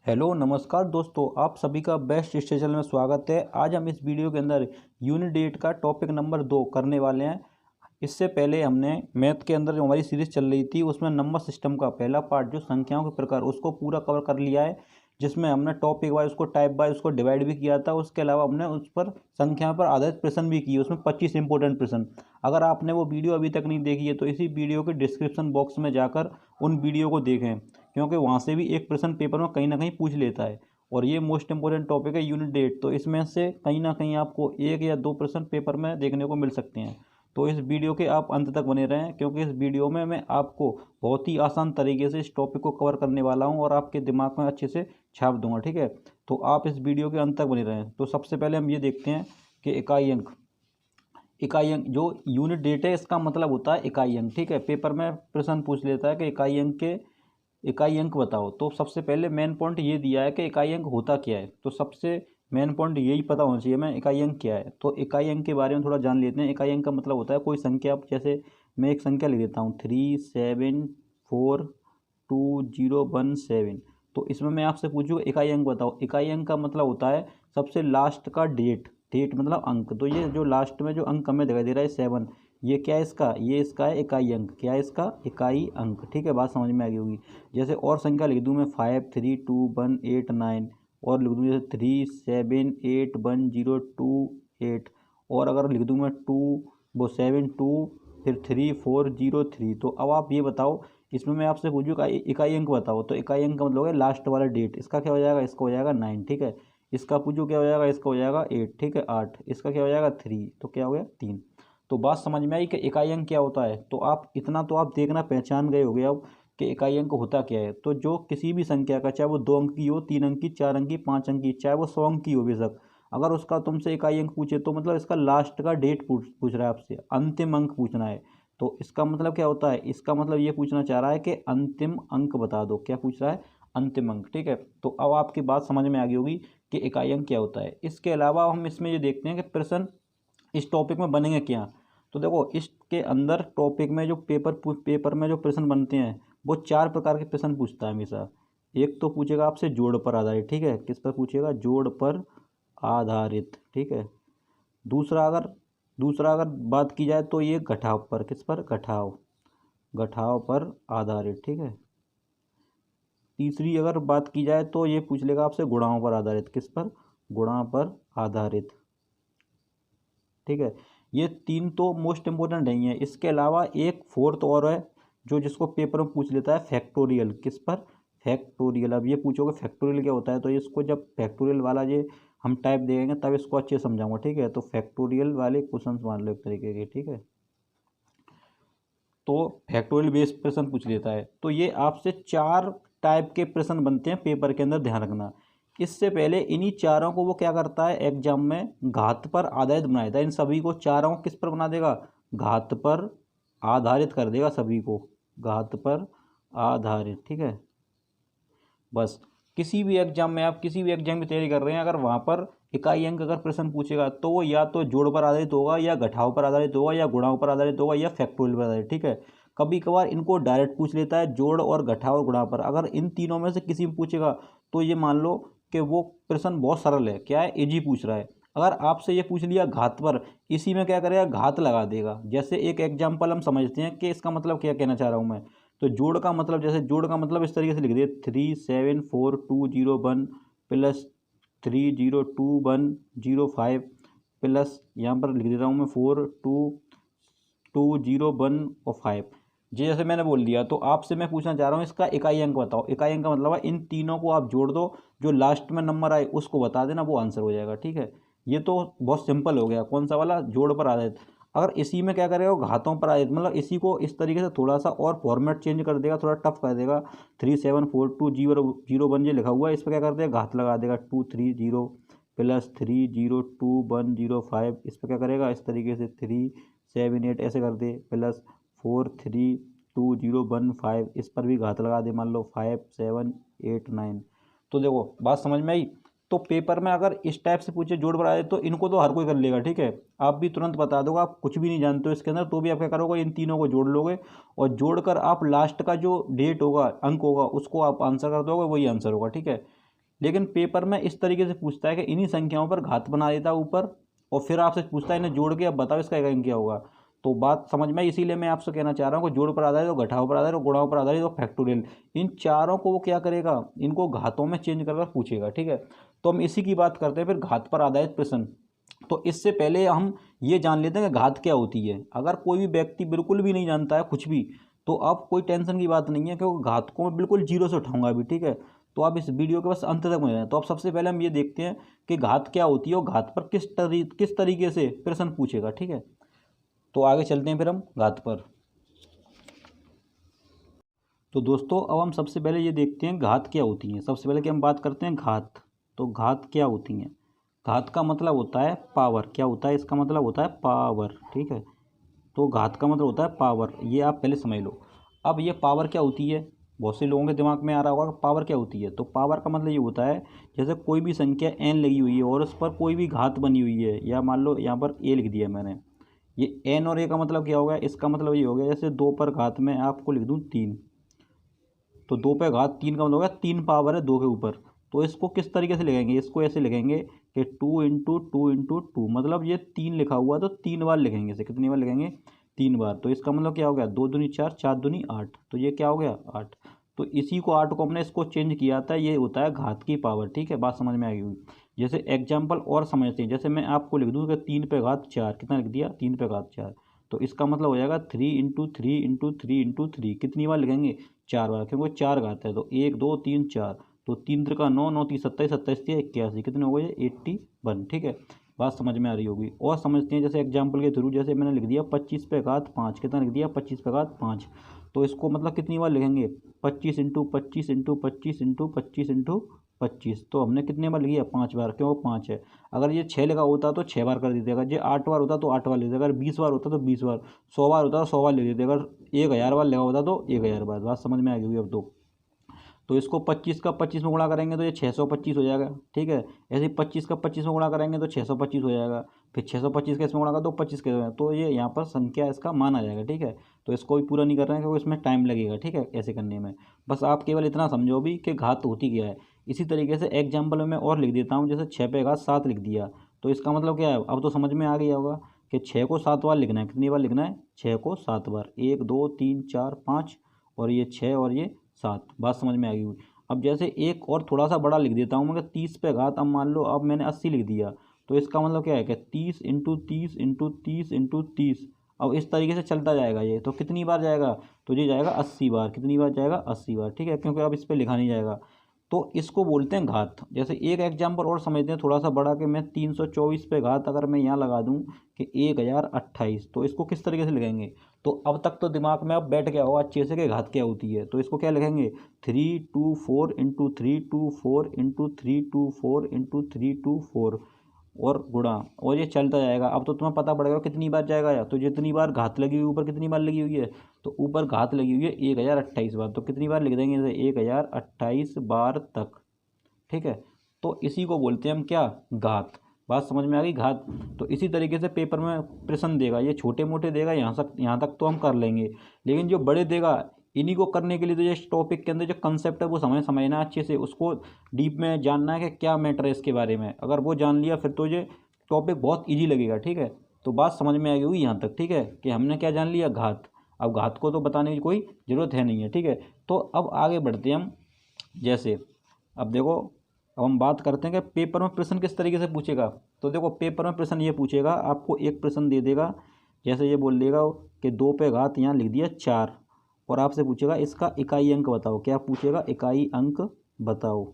Hello नमस्कार दोस्तों, आप सभी का बेस्ट स्टेशन में स्वागत है। आज हम इस वीडियो के अंदर यूनिट 8 का टॉपिक नंबर 2 करने वाले हैं। इससे पहले हमने मैथ के अंदर जो हमारी सीरीज चल रही थी उसमें नंबर सिस्टम का पहला पार्ट जो संख्याओं के प्रकार उसको पूरा कवर कर लिया है, जिसमें हमने टॉपिक वाइज उसको टाइप वाइज उसको डिवाइड भी किया था। उसके अलावा हमने उस पर संख्या पर आधारित प्रश्न भी किए, उसमें 25 इंपॉर्टेंट प्रश्न। अगर आपने वो वीडियो अभी तक नहीं देखी है तो इसी वीडियो के डिस्क्रिप्शन बॉक्स में जाकर उन वीडियो को देखें, क्योंकि वहाँ से भी एक प्रश्न पेपर में कहीं ना कहीं पूछ लेता है। और ये मोस्ट इंपॉर्टेंट टॉपिक है यूनिट 8, तो इसमें से कहीं ना कहीं आपको एक या दो प्रश्न पेपर में देखने को मिल सकते हैं। तो इस वीडियो के आप अंत तक बने रहें, क्योंकि इस वीडियो में मैं आपको बहुत ही आसान तरीके से इस टॉपिक को कवर करने वाला हूं और आपके दिमाग में अच्छे से छाप दूंगा। ठीक है, तो आप इस वीडियो के अंत तक बने रहें। तो सबसे पहले हम ये देखते हैं कि इकाई अंक। इकाई अंक जो यूनिट 8 है इसका मतलब होता है इकाई अंक। ठीक है, पेपर में प्रश्न पूछ लेता है कि इकाई अंक बताओ। तो सबसे पहले मेन पॉइंट ये दिया है कि इकाई अंक होता क्या है, तो सबसे मेन पॉइंट यही पता होना चाहिए हमें इकाई अंक क्या है। तो इकाई अंक के बारे में थोड़ा जान लेते हैं। इकाई अंक का मतलब होता है कोई संख्या, जैसे मैं एक संख्या लिख देता हूँ 374217। तो इसमें मैं आपसे पूछूँगा इकाई अंक बताओ। इकाई अंक का मतलब होता है सबसे लास्ट का डेट। डेट मतलब अंक। तो ये जो लास्ट में जो अंक हमें दिखाई दे रहा है 7, ये क्या है इसका, ये इसका है इकाई अंक। क्या है इसका, इकाई अंक। ठीक है, बात समझ में आ गई होगी। जैसे और संख्या लिख दूँ मैं 532189, और लिख दूँ जैसे 37811028, और अगर लिख दूँ मैं 72 फिर 3403। तो अब आप ये बताओ, इसमें मैं आपसे पूछूँ इकाई अंक बताओ। तो इकाई अंक का मतलब है लास्ट वाला डेट। इसका क्या हो जाएगा, इसका हो जाएगा 9। ठीक है, इसका पूछो क्या हो जाएगा, इसका हो जाएगा 8। ठीक है, 8। इसका क्या हो जाएगा 3। तो क्या हो गया 3। तो बात समझ में आई कि इकाई अंक क्या होता है। तो आप इतना तो आप देखना पहचान गए होगे अब कि इकाई अंक होता क्या है। तो जो किसी भी संख्या का, चाहे वो 2 अंक की हो, 3 अंक की, 4 अंक की, 5 अंक की, चाहे वो 100 अंक की हो बेशक, अगर उसका तुमसे इकाई अंक पूछे तो मतलब इसका लास्ट का डेट पूछ रहा है आपसे, अंतिम अंक पूछना है। तो इसका मतलब क्या होता है, इसका मतलब ये पूछना चाह रहा है कि अंतिम अंक बता दो। क्या पूछ रहा है, अंतिम अंक। ठीक है, तो अब आपकी बात समझ में आ गई होगी कि इकाई अंक क्या होता है। इसके अलावा हम इसमें ये देखते हैं कि प्रश्न इस टॉपिक में बनेंगे क्या। तो देखो, इसके अंदर टॉपिक में जो पेपर में जो प्रश्न बनते हैं वो 4 प्रकार के प्रश्न पूछता है हमेशा। एक तो पूछेगा आपसे जोड़ पर आधारित। ठीक है, किस पर पूछेगा, जोड़ पर आधारित। ठीक है, दूसरा अगर बात की जाए तो ये घटाव पर, किस पर, घटाव पर आधारित। ठीक है, तीसरी अगर बात की जाए तो ये पूछ लेगा आपसे गुणाओं पर आधारित। किस पर, गुणा पर आधारित। ठीक है, ये 3 तो मोस्ट इंपॉर्टेंट नहीं है। इसके अलावा एक फोर्थ और है जो जिसको पेपर में पूछ लेता है, फैक्टोरियल। किस पर, फैक्टोरियल। अब ये पूछोगे फैक्टोरियल क्या होता है, तो इसको जब फैक्टोरियल वाला ये हम टाइप देंगे तब इसको अच्छे से समझाऊंगा। ठीक है, तो फैक्टोरियल वाले क्वेश्चन मान लो एक तरीके के। ठीक है, तो फैक्टोरियल बेस्ड प्रश्न पूछ लेता है। तो ये आपसे 4 टाइप के प्रश्न बनते हैं पेपर के अंदर, ध्यान रखना। इससे पहले इन्हीं चारों को वो क्या करता है, एग्जाम में घात पर आधारित बना देता है। इन सभी को चारों को किस पर बना देगा, घात पर आधारित कर देगा सभी को, घात पर आधारित। ठीक है, बस किसी भी एग्जाम में, आप किसी भी एग्जाम की तैयारी कर रहे हैं, अगर वहाँ पर इकाई अंक अगर प्रश्न पूछेगा तो वो या तो जोड़ पर आधारित होगा, या घटाव पर आधारित होगा, या गुणाओं पर आधारित होगा, या फैक्टोरियल पर आधारित। ठीक है, कभी कभार इनको डायरेक्ट पूछ लेता है, जोड़ और घटाव और गुणा पर। अगर इन तीनों में से किसी में पूछेगा तो ये मान लो कि वो प्रश्न बहुत सरल है, क्या है, इजी पूछ रहा है। अगर आपसे ये पूछ लिया घात पर, इसी में क्या करेगा, घात लगा देगा। जैसे एक एग्जाम्पल हम समझते हैं कि इसका मतलब क्या कहना चाह रहा हूँ मैं। तो जोड़ का मतलब, जैसे जोड़ का मतलब इस तरीके से लिख दिए 374201 प्लस 302105 प्लस, यहाँ पर लिख देता हूँ मैं 422105। जी जैसे मैंने बोल दिया, तो आपसे मैं पूछना चाह रहा हूँ इसका इकाई अंक बताओ। इकाई अंक का मतलब है इन तीनों को आप जोड़ दो, जो लास्ट में नंबर आए उसको बता देना, वो आंसर हो जाएगा। ठीक है, ये तो बहुत सिंपल हो गया। कौन सा वाला, जोड़ पर आधारित। अगर इसी में क्या करेगा, घातों पर आधारित, मतलब इसी को इस तरीके से थोड़ा सा और फॉर्मेट चेंज कर देगा, थोड़ा टफ कर देगा। 374201 ये लिखा हुआ है, इस पर क्या कर देगा, घात लगा देगा 230 प्लस 302105। इस पर क्या करेगा, इस तरीके से 378 ऐसे कर दे, प्लस 432015। इस पर भी घात लगा दे, मान लो 5789। तो देखो बात समझ में आई। तो पेपर में अगर इस टाइप से पूछे जोड़ बढ़ाए तो इनको तो हर कोई कर लेगा। ठीक है, आप भी तुरंत बता दोगे, आप कुछ भी नहीं जानते हो इसके अंदर, तो भी आप क्या करोगे, इन तीनों को जोड़ लोगे, और जोड़कर आप लास्ट का जो डेट होगा, अंक होगा, उसको आप आंसर कर दोगे, वही आंसर होगा। ठीक है, लेकिन पेपर में इस तरीके से पूछता है कि इन्हीं संख्याओं पर घात बना देता है ऊपर, और फिर आपसे पूछता है इन्हें जोड़ के अब बताओ इसका एक अंक क्या होगा। तो बात समझ में, इसीलिए मैं आपसे कहना चाह रहा हूँ कि जोड़ पर आधारित, और घटाव पर आधारित, और गुणाओं पर आधारित, और फैक्टोरियल, इन चारों को वो क्या करेगा, इनको घातों में चेंज कर पूछेगा। ठीक है, तो हम इसी की बात करते हैं फिर, घात पर आधारित प्रश्न। तो इससे पहले हम ये जान लेते हैं कि घात क्या होती है। अगर कोई भी व्यक्ति बिल्कुल भी नहीं जानता है कुछ भी, तो अब कोई टेंशन की बात नहीं है, क्योंकि घात को मैं बिल्कुल जीरो से उठाऊंगा अभी। ठीक है, तो आप इस वीडियो के बस अंत तक बने रहें। तो अब सबसे पहले हम ये देखते हैं कि घात क्या होती है और घात पर किस तरीके से प्रश्न पूछेगा। ठीक है, तो आगे चलते हैं फिर हम घात पर। तो दोस्तों अब हम सबसे पहले ये देखते हैं घात क्या होती हैं। सबसे पहले कि हम बात करते हैं घात। तो घात क्या होती हैं? घात का मतलब होता है पावर। क्या होता है? इसका मतलब होता है पावर। ठीक है, तो घात का मतलब होता है पावर, ये आप पहले समझ लो। अब ये पावर क्या होती है, बहुत से लोगों के दिमाग में आ रहा होगा कि पावर क्या होती है। तो पावर का मतलब ये होता है, जैसे कोई भी संख्या n लगी हुई है और उस पर कोई भी घात बनी हुई है, या मान लो यहाँ पर a लिख दिया मैंने, ये n और a का मतलब क्या होगा, इसका मतलब ये हो गया जैसे 2 पर घात में आपको लिख दूँ 3, तो 2 पे घात 3 का मतलब होगा 3 पावर है 2 के ऊपर। तो इसको किस तरीके से लिखेंगे, इसको ऐसे लिखेंगे कि 2 × 2 × 2, मतलब ये 3 लिखा हुआ तो 3 बार लिखेंगे इसे। कितनी बार लिखेंगे? 3 बार। तो इसका मतलब क्या हो गया, 2 दूनी 4, 4 दूनी 8, तो ये क्या हो गया 8। तो इसी को 8 को हमने इसको चेंज किया था, ये होता है घात की पावर। ठीक है, बात समझ में आ गई हुई। जैसे एग्जाम्पल और समझते हैं, जैसे मैं आपको लिख दूँ कि 3 पे घात 4, कितना लिख दिया 3 पे घात 4, तो इसका मतलब हो जाएगा 3 × 3 × 3 × 3 कितनी बार लिखेंगे, 4 बार, क्योंकि 4 घात है। तो 1 2 3 4, तो 3 × 9, 9 × 3 27, 27 × 81, कितने हो गए 81। ठीक है, बात समझ में आ रही होगी। और समझते हैं जैसे एग्जाम्पल के थ्रू, जैसे मैंने लिख दिया 25 पे घात 5, कितना लिख दिया 25 पे घात 5, तो इसको मतलब कितनी बार लिखेंगे, 25 × 25 × 25 × 25 × 25, तो हमने कितने बार लिखा 5 बार, क्यों 5 है। अगर ये 6 लिखा होता तो 6 बार कर देते, अगर ये 8 बार होता तो 8 बार लिख देते, अगर 20 बार होता तो 20 बार, 100 बार होता तो 100 बार लिख देते, अगर 1000 बार लिखा होता तो 1000 बार। बात समझ में आ गई अब तो इसको 25 का 25 में गुणा करेंगे तो ये 625 हो जाएगा। ठीक है, ऐसे 25 का 25 में गुणा करेंगे तो 625 हो जाएगा, फिर 625 का इसमें गुणा कर दो 25 के, तो ये यहाँ पर संख्या इसका मान आ जाएगा। ठीक है, तो इसको भी पूरा नहीं कर रहे हैं क्योंकि इसमें टाइम लगेगा। ठीक है, ऐसे करने में बस आप केवल इतना समझो भी कि घात होती क्या है। इसी तरीके से एग्जाम्पल में मैं और लिख देता हूँ, जैसे 6 पे घात 7 लिख दिया, तो इसका मतलब क्या है, अब तो समझ में आ गया होगा कि 6 को 7 बार लिखना है। कितनी बार लिखना है, 6 को 7 बार, 1 2 3 4 5, और ये 6 और ये 7। बात समझ में आ गई। अब जैसे एक और थोड़ा सा बड़ा लिख देता हूँ, मगर 30 पे घात, अब मान लो अब मैंने 80 लिख दिया, तो इसका मतलब क्या है कि 30 × 30 × 30 × 30, अब इस तरीके से चलता जाएगा ये। तो कितनी बार जाएगा, तो ये जाएगा 80 बार। कितनी बार जाएगा, 80 बार। ठीक है, क्योंकि अब इस पर लिखा नहीं जाएगा, तो इसको बोलते हैं घात। जैसे एक एग्जाम्पल और समझते हैं थोड़ा सा बड़ा, कि मैं 324 पे घात अगर मैं यहाँ लगा दूँ कि 1028, तो इसको किस तरीके से लिखेंगे। तो अब तक तो दिमाग में अब बैठ गया होगा अच्छे से कि घात क्या होती है। तो इसको क्या लिखेंगे, 324 × 324 × 324 × 324, और गुणा, और ये चलता जाएगा। अब तो तुम्हें पता पड़ेगा कितनी बार जाएगा, या तो जितनी बार घात लगी हुई ऊपर कितनी बार लगी हुई है, तो ऊपर घात लगी हुई है 1028 बार, तो कितनी बार लिख देंगे जैसे 1028 बार तक। ठीक है, तो इसी को बोलते हैं हम क्या, घात। बात समझ में आ गई, घात। तो इसी तरीके से पेपर में प्रश्न देगा, ये छोटे मोटे देगा यहाँ तक तो हम कर लेंगे, लेकिन जो बड़े देगा इन्हीं को करने के लिए तो ये टॉपिक के अंदर जो कंसेप्ट है वो समझना अच्छे से, उसको डीप में जानना है कि क्या मैटर है इसके बारे में। अगर वो जान लिया फिर तो ये टॉपिक बहुत ईजी लगेगा। ठीक है, तो बात समझ में आ गई हुई यहाँ तक। ठीक है, कि हमने क्या जान लिया, घात। अब घात को तो बताने की कोई ज़रूरत है नहीं है। ठीक है, तो अब आगे बढ़ते हैं हम। जैसे अब देखो, अब हम बात करते हैं कि पेपर में प्रश्न किस तरीके से पूछेगा। तो देखो, पेपर में प्रश्न ये पूछेगा, आपको एक प्रश्न दे देगा, जैसे ये बोल देगा कि 2 पे घात यहाँ लिख दिया 4, और आपसे पूछेगा इसका इकाई अंक बताओ। क्या पूछेगा, इकाई अंक बताओ।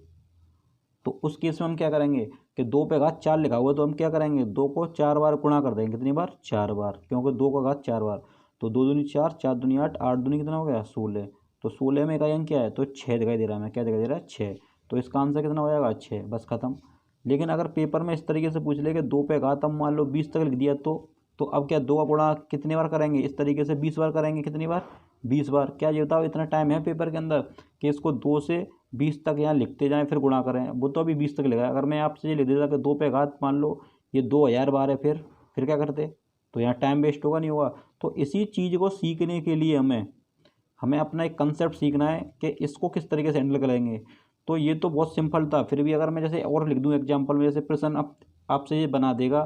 तो उस केस में हम क्या करेंगे कि 2 पे घात 4 लिखा हुआ है, तो हम क्या करेंगे, 2 को 4 बार गुणा कर देंगे। कितनी बार, 4 बार, क्योंकि 2 का घात 4 बार। तो 2 दूनी 4, 4 दूनी 8, 8 दूनी कितना हो गया 16, तो 16 में इकाई अंक क्या है, तो 6 दिखाई दे रहा है। मैं क्या दिखाई दे रहा है, 6। तो इसका आंसर कितना हो जाएगा, 6, बस खत्म। लेकिन अगर पेपर में इस तरीके से पूछ ले कि 2 पे घात हम मान लो 20 तक लिख दिया, तो अब क्या 2 का गुणा कितने बार करेंगे, इस तरीके से 20 बार करेंगे। कितनी बार, 20 बार। क्या ये बताओ, इतना टाइम है पेपर के अंदर कि इसको 2 से 20 तक यहाँ लिखते जाएं फिर गुणा करें। वो तो अभी 20 तक लिखा है। अगर मैं आपसे ये लिख देता कि 2 पे घात मान लो ये 2000 बार है, फिर क्या करते, तो यहाँ टाइम वेस्ट होगा, नहीं होगा। तो इसी चीज़ को सीखने के लिए हमें अपना एक कंसेप्ट सीखना है कि इसको किस तरीके से हैंडल करेंगे। तो ये तो बहुत सिंपल था। फिर भी अगर मैं जैसे और लिख दूँ एग्जाम्पल में, जैसे प्रश्न आपसे ये बना देगा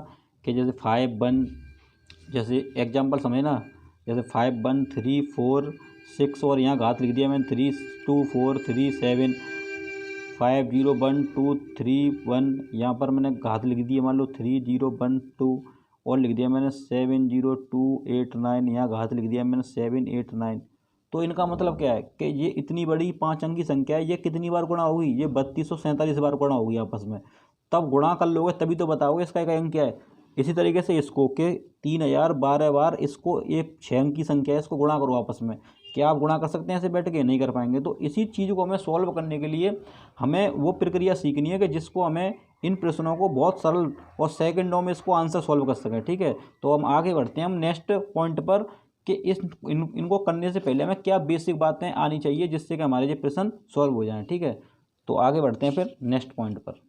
कि जैसे 5 1, जैसे एग्जाम्पल समझे ना, जैसे 5 1 3 4 6 और यहाँ घात लिख दिया मैंने 3 2 4 3 7, 5 0 1 2 3 1, यहाँ पर मैंने घात लिख दिया मान लो 3 0 1 2, और लिख दिया मैंने 7 0 2 8 9, यहाँ घात लिख दिया मैंने 7 8 9। तो इनका मतलब क्या है कि ये इतनी बड़ी 5 अंक की संख्या है, ये कितनी बार गुणा होगी, ये 3247 बार गुणा होगी आपस में। तब गुणा कर लोगे तभी तो बताओगे इसका इकाई अंक क्या है। इसी तरीके से इसको के 3012 बार इसको एक 6 अंक की संख्या है, इसको गुणा करो आपस में। क्या आप गुणा कर सकते हैं ऐसे बैठ के? नहीं कर पाएंगे। तो इसी चीज़ को हमें सॉल्व करने के लिए हमें वो प्रक्रिया सीखनी है कि जिसको हमें इन प्रश्नों को बहुत सरल और सेकंडों में इसको आंसर सॉल्व कर सकें। ठीक है, तो हम आगे बढ़ते हैं हम नेक्स्ट पॉइंट पर कि इनको करने से पहले हमें क्या बेसिक बातें आनी चाहिए जिससे कि हमारे ये प्रश्न सॉल्व हो जाएं। ठीक है, तो आगे बढ़ते हैं फिर नेक्स्ट पॉइंट पर।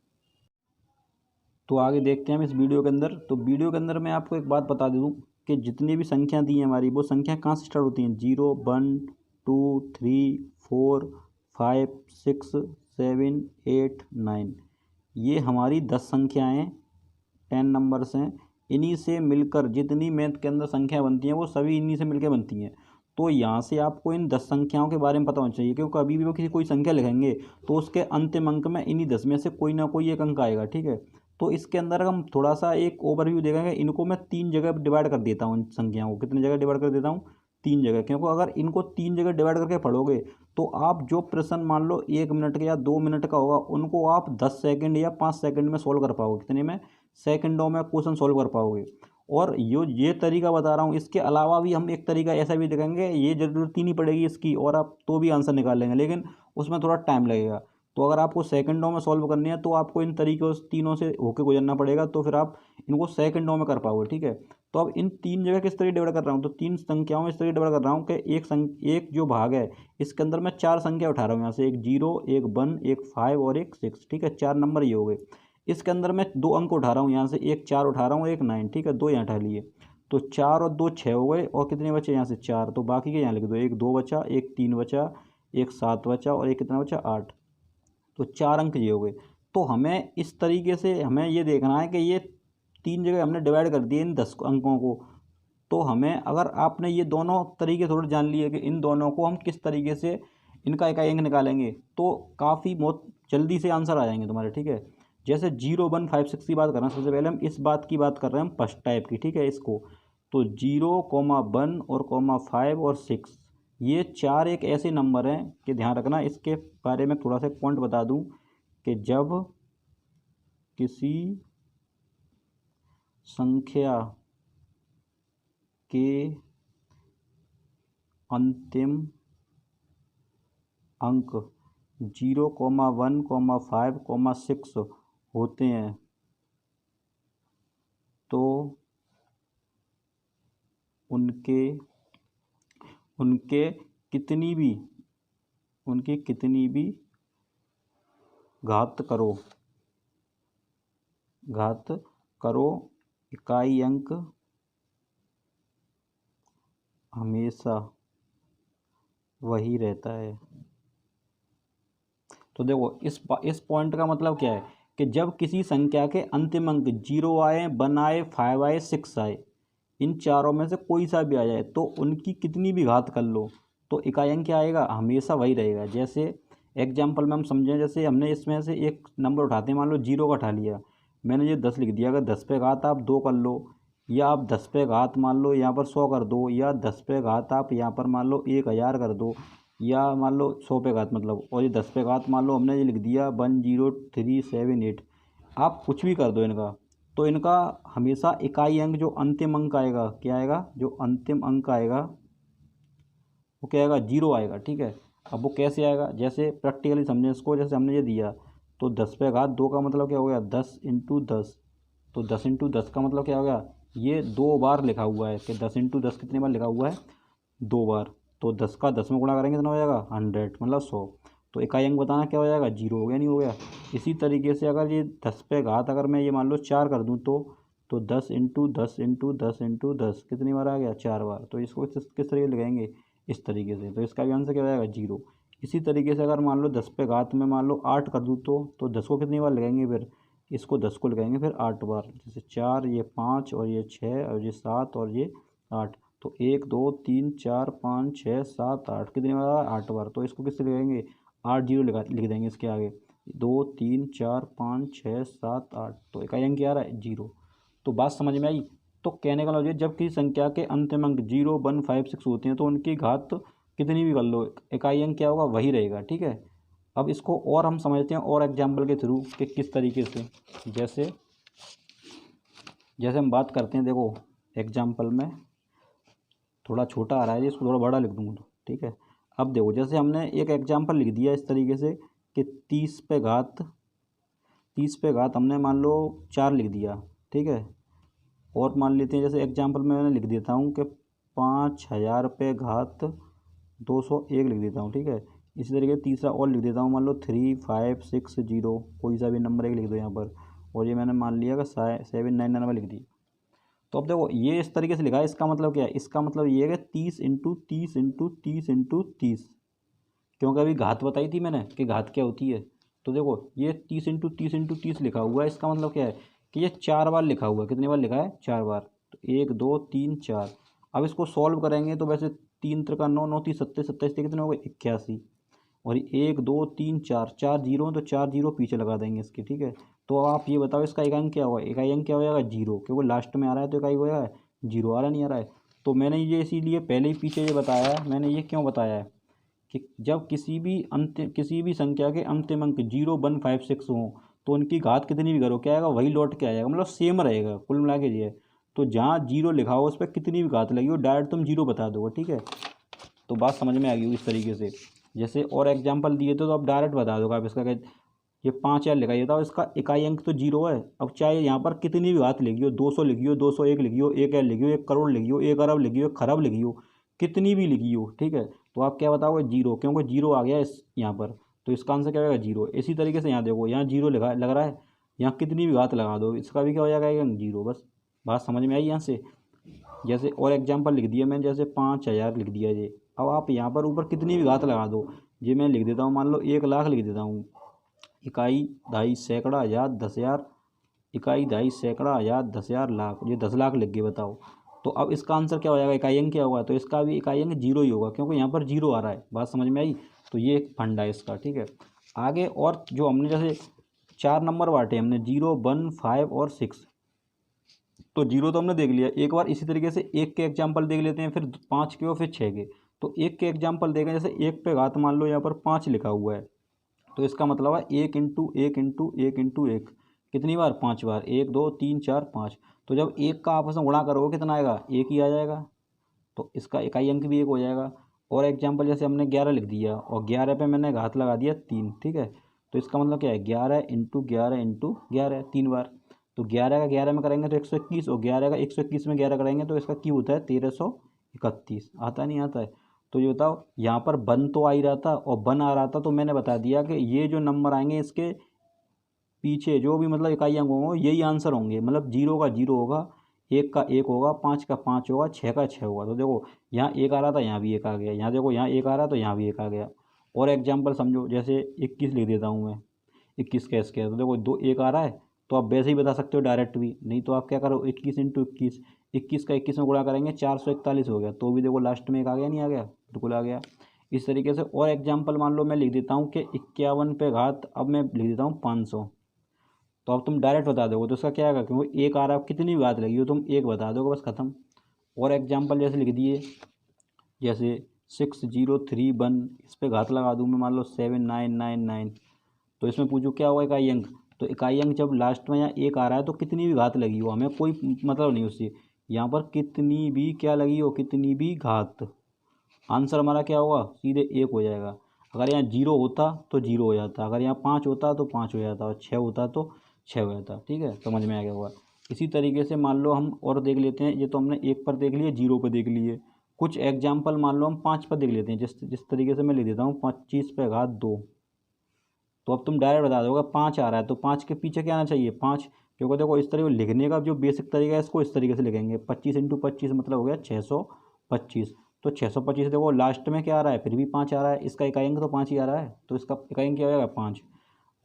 तो आगे देखते हैं हम इस वीडियो के अंदर। तो वीडियो के अंदर मैं आपको एक बात बता दूँ कि जितनी भी संख्या दी हैं हमारी, वो संख्या कहाँ से स्टार्ट होती हैं? 0 1 2 3 4 5 6 7 8 9, ये हमारी 10 संख्याएँ 10 नंबर्स हैं। इन्हीं से मिलकर जितनी मैथ के अंदर संख्या बनती हैं वो सभी इन्हीं से मिलकर बनती हैं। तो यहाँ से आपको इन 10 संख्याओं के बारे में पता होना चाहिए, क्योंकि कभी भी वो किसी कोई संख्या लिखेंगे तो उसके अंतिम अंक में इन्हीं 10 में से कोई ना कोई एक अंक आएगा। ठीक है, तो इसके अंदर हम थोड़ा सा एक ओवरव्यू देखेंगे। इनको मैं 3 जगह डिवाइड कर देता हूँ, इन संख्याओं को कितनी जगह डिवाइड कर देता हूँ? 3 जगह। क्योंकि अगर इनको 3 जगह डिवाइड करके पढ़ोगे तो आप जो प्रश्न मान लो 1 मिनट का या 2 मिनट का होगा, उनको आप 10 सेकंड या 5 सेकंड में सोल्व कर पाओगे। कितने में? सेकंडों में क्वेश्चन सोल्व कर पाओगे। और ये तरीका बता रहा हूँ, इसके अलावा भी हम एक तरीका ऐसा भी देखेंगे, ये ज़रूरत ही नहीं पड़ेगी इसकी और आप तो भी आंसर निकाल लेंगे, लेकिन उसमें थोड़ा टाइम लगेगा। तो अगर आपको सेकंडों में सॉल्व करनी है तो आपको इन तरीकों तीनों से होके गुजरना पड़ेगा, तो फिर आप इनको सेकंडों में कर पाओगे। ठीक है, तो अब इन 3 जगह किस तरह डिवाइड कर रहा हूँ? तो 3 संख्याओं में इस तरह डिवाइड कर रहा हूँ कि एक जो भाग है इसके अंदर मैं 4 संख्या उठा रहा हूँ, यहाँ से एक 0 एक 1 एक 5 और एक 6। ठीक है, 4 नंबर ये हो गए। इसके अंदर मैं 2 अंक उठा रहा हूँ, यहाँ से एक 4 उठा रहा हूँ, एक 9। ठीक है, 2 यहाँ उठा लिए, तो 4 और 2 6 हो गए, और कितने बचे यहाँ से? 4। तो बाकी के यहाँ लिख दो, एक 2 बचा, एक 3 बचा, एक 7 बचा और एक कितना बचा? 8। तो 4 अंक ये हो गए। तो हमें इस तरीके से हमें ये देखना है कि ये 3 जगह हमने डिवाइड कर दिए इन 10 अंकों को। तो हमें, अगर आपने ये दोनों तरीके थोड़े जान लिए कि इन दोनों को हम किस तरीके से इनका इकाई अंक निकालेंगे, तो काफ़ी बहुत जल्दी से आंसर आ जाएंगे तुम्हारे। ठीक है, जैसे 0 1 5 6 की बात कर रहे हैं, सबसे पहले हम इस बात की बात कर रहे हैं हम फर्स्ट टाइप की। ठीक है, इसको तो 0 1 और 5 और 6, ये 4 एक ऐसे नंबर हैं कि ध्यान रखना। इसके बारे में थोड़ा सा पॉइंट बता दूं कि जब किसी संख्या के अंतिम अंक 0 1 5 6 होते हैं तो उनके कितनी भी घात करो इकाई अंक हमेशा वही रहता है। तो देखो इस पॉइंट का मतलब क्या है कि जब किसी संख्या के अंतिम अंक 0 आए, 1 आए, 5 आए, 6 आए, इन चारों में से कोई सा भी आ जाए तो उनकी कितनी भी घात कर लो तो इकाई अंक क्या आएगा? हमेशा वही रहेगा। जैसे एग्जाम्पल में हम समझें, जैसे हमने इसमें से एक नंबर उठाते हैं, मान लो 0 का उठा लिया, मैंने ये 10 लिख दिया। अगर 10 पे घात आप 2 कर लो, या आप 10 पे घात मान लो यहाँ पर 100 कर दो, या 10 पे घात आप यहाँ पर मान लो 1000 कर दो, या मान लो 100 पे घात मतलब, और ये 10 पे घात मान लो हमने ये लिख दिया 10378, आप कुछ भी कर दो इनका, तो इनका हमेशा इकाई अंक जो अंतिम अंक आएगा, क्या आएगा? जो अंतिम अंक आएगा वो क्या आएगा? 0 आएगा। ठीक है, अब वो कैसे आएगा? जैसे प्रैक्टिकली समझें इसको। जैसे हमने ये दिया तो 10 पे घात 2 का मतलब क्या हो गया? 10 इंटू 10। तो 10 इंटू 10 का मतलब क्या हो गया? ये 2 बार लिखा हुआ है कि 10 इंटू 10 कितने बार लिखा हुआ है? 2 बार। तो 10 का 10 में गुणा करेंगे कितना हो जाएगा? 100 मतलब 100। तो इकाई अंक बताना क्या हो जाएगा? 0 हो गया, नहीं हो गया? इसी तरीके से अगर ये 10 पे घात अगर मैं ये मान लो 4 कर दूँ तो 10 इंटू 10 इंटू 10 इंटू 10 कितनी बार आ गया? 4 बार। तो इसको किस तरीके से लगाएंगे? इस तरीके से। तो इसका भी आंसर क्या हो जाएगा? 0। इसी तरीके से अगर मान लो 10 पे घात में मान लो 8 कर दूँ तो 10 को कितनी बार लगाएंगे, फिर इसको 10 को लगाएंगे फिर 8 बार, जैसे 4, ये 5 और ये 6 और ये 7 और ये 8। तो 1 2 3 4 5 6 7 8 कितनी बार, 8 बार। तो इसको किससे लगाएंगे, 8 जीरो लिख देंगे इसके आगे, 2 3 4 5 6 7 8। तो इकाई अंक क्या आ रहा है, 0। तो बात समझ में आई। तो कहने का मतलब ये, जब किसी संख्या के अंतिम अंक 0 1 5 6 होते हैं तो उनकी घात कितनी भी कर लो, इकाई अंक क्या होगा, वही रहेगा। ठीक है, अब इसको और हम समझते हैं और एग्जाम्पल के थ्रू कि किस तरीके से, जैसे हम बात करते हैं, देखो एग्जाम्पल में थोड़ा छोटा आ रहा है, इसको थोड़ा बड़ा लिख दूँगा तो ठीक है। अब देखो जैसे हमने एक एग्जाम्पल लिख दिया इस तरीके से कि 30 पे घात हमने मान लो 4 लिख दिया, ठीक है। और मान लेते हैं जैसे एग्जाम्पल में मैंने लिख देता हूँ कि 5000 पे घात 201 लिख देता हूँ, ठीक है। इसी तरीके से तीसरा और लिख देता हूँ, मान लो 3 5 6 0, कोई सा भी नंबर एक लिख दो यहाँ पर। और ये मैंने मान लिया कि 799 लिख दी। तो अब देखो ये इस तरीके से लिखा है, इसका मतलब क्या है, इसका मतलब ये है कि 30 इंटू 30 इंटू 30 इंटू 30, क्योंकि अभी घात बताई थी मैंने कि घात क्या होती है। तो देखो ये 30 इंटू 30 इंटू 30 लिखा हुआ है, इसका मतलब क्या है कि ये 4 बार लिखा हुआ है। कितनी बार लिखा है, 4 बार। तो 1 2 3 4। अब इसको सॉल्व करेंगे तो वैसे 3 त्रिका 9, 9 3 27, 27 कितने हो गए, 81। और 1 2 3 4, 4 जीरो हैं तो 4 जीरो पीछे लगा देंगे इसके, ठीक है। तो आप ये बताओ इसका इकाई अंक क्या होगा, इकाई अंक क्या हो जाएगा, 0, क्योंकि लास्ट में आ रहा है तो इकाई हो जाएगा 0, आ रहा नहीं आ रहा है। तो मैंने ये इसीलिए पहले ही पीछे ये बताया है, मैंने ये क्यों बताया है कि जब किसी भी संख्या के अंतिम अंक 0 1 5 6 हों तो उनकी घात कितनी भी करो क्या आएगा, वही लौट के आएगा, मतलब सेम रहेगा कुल मिला के ये। तो जहाँ 0 लिखा हो उस पर कितनी भी घात लगी हो डायरेक्ट तुम 0 बता दोगे, ठीक है। तो बात समझ में आ गई इस तरीके से। जैसे और एग्जाम्पल दिए थे तो आप डायरेक्ट बता दोगे आप इसका, ये 5000 लिखाइए था, इसका इकाई अंक तो 0 है। अब चाहे यहाँ पर कितनी भी घात लिखी हो, 200 लिखी हो, 201 लिखी हो, 1 लिखी हो, 1 करोड़ लिखी हो, 1 अरब लिखी हो, 1 खरब लिखी हो, कितनी भी लिखी हो, ठीक है। तो आप क्या बताओगे, 0, क्योंकि 0 आ गया इस यहाँ पर। तो इसका आंसर क्या होगा, 0। इसी तरीके से यहाँ देखो, यहाँ 0 लग रहा है, यहाँ कितनी भी घात लगा दो इसका भी क्या हो जाएगा, 0। बस बात समझ में आई यहाँ से। जैसे और एग्जाम्पल लिख दिया मैंने, जैसे 5000 लिख दिया ये। अब आप यहाँ पर ऊपर कितनी भी घात लगा दो, ये मैं लिख देता हूँ, मान लो 1 लाख लिख देता हूँ। इकाई दहाई सैकड़ा हज़ार 10,000, इकाई दहाई सैकड़ा हज़ार 10,000 लाख, ये 10 लाख लिख गए, बताओ। तो अब इसका आंसर क्या हो जाएगा, इकाई अंक क्या होगा, तो इसका भी इकाई अंक 0 ही होगा, क्योंकि यहाँ पर 0 आ रहा है। बात समझ में आई। तो ये एक फंडा है इसका, ठीक है। आगे और जो हमने जैसे 4 नंबर बांटे हमने, 0 1 5 और 6। तो 0 तो हमने देख लिया। एक बार इसी तरीके से 1 के एग्जाम्पल देख लेते हैं, फिर 5 के और फिर 6 के। तो 1 के एग्जाम्पल देखें, जैसे 1 पे घात मान लो यहाँ पर 5 लिखा हुआ है, तो इसका मतलब है 1 इंटू 1 इंटू 1 इंटू 1, कितनी बार, 5 बार, 1 2 3 4 5। तो जब 1 का आपस में गुणा करोगे कितना आएगा, 1 ही आ जाएगा। तो इसका इकाई अंक भी 1 हो जाएगा। और एग्जाम्पल जैसे हमने 11 लिख दिया और 11 पे मैंने घात लगा दिया 3, ठीक है। तो इसका मतलब क्या है, 11 इंटू 11 इंटू 11, 3 बार। तो 11 का 11 में करेंगे तो 121, और 11 का 121 में 11 करेंगे तो इसका क्यों होता है, 1331। आता नहीं आता है। तो ये बताओ, यहाँ पर बन तो आ ही रहा था और बन आ रहा था, तो मैंने बता दिया कि ये जो नंबर आएंगे इसके पीछे जो भी मतलब इकाई अंक होंगे यही आंसर होंगे। मतलब 0 का 0 होगा, 1 का 1 होगा, 5 का 5 होगा, 6 का 6 होगा। तो देखो यहाँ 1 आ रहा था, यहाँ भी 1 आ गया, यहाँ देखो यहाँ 1 आ रहा तो यहाँ भी 1 आ गया। और एग्जाम्पल समझो, जैसे 21 लिख देता हूँ मैं, 21 कैसे क्या, तो देखो 2 1 आ रहा है, तो आप वैसे ही बता सकते हो डायरेक्ट भी, नहीं तो आप क्या करो, 21 इंटू 21, 21 का 21 में गुणा करेंगे 441 हो गया, तो भी देखो लास्ट में 1 आ गया, नहीं आ गया, बिल्कुल आ गया। इस तरीके से और एग्जाम्पल मान लो मैं लिख देता हूँ कि 51 पे घात, अब मैं लिख देता हूँ 500। तो अब तुम डायरेक्ट बता दोगे तो उसका क्या आएगा, क्योंकि 1 आ रहा है, कितनी भी घात लगी हो तुम 1 बता दोगे, बस खत्म। और एग्जाम्पल जैसे लिख दिए, जैसे 6031, इस पर घात लगा दूँ मैं, मान लो 7999। तो इसमें पूछो क्या होगा इकाई अंक, तो इकाई अंक जब लास्ट में यहाँ 1 आ रहा है तो कितनी भी घात लगी हो, हमें कोई मतलब नहीं उससे, यहाँ पर कितनी भी क्या लगी हो, कितनी भी घात, आंसर हमारा क्या होगा, सीधे 1 हो जाएगा। अगर यहाँ 0 होता तो 0 हो जाता, अगर यहाँ 5 होता तो 5 हो जाता, और 6 होता तो 6 हो जाता, ठीक है, समझ में आ गया होगा। इसी तरीके से मान लो हम और देख लेते हैं, ये तो हमने 1 पर देख लिए, 0 पर देख लिए। कुछ एग्जाम्पल मान लो हम 5 पर देख लेते हैं, जिस तरीके से मैं लिख देता हूँ 25 पे घात 2। तो अब तुम डायरेक्ट बता दोगे 5 आ रहा है तो 5 के पीछे क्या आना चाहिए, 5, क्योंकि देखो इस तरीके लिखने का जो बेसिक तरीका है इसको इस तरीके से लिखेंगे, 25 इंटू 25 मतलब हो गया 625। तो 625 देखो लास्ट में क्या आ रहा है, फिर भी 5 आ रहा है, इसका इकाई अंक तो 5 ही आ रहा है, तो इसका इकाई अंक क्या हो जाएगा 5।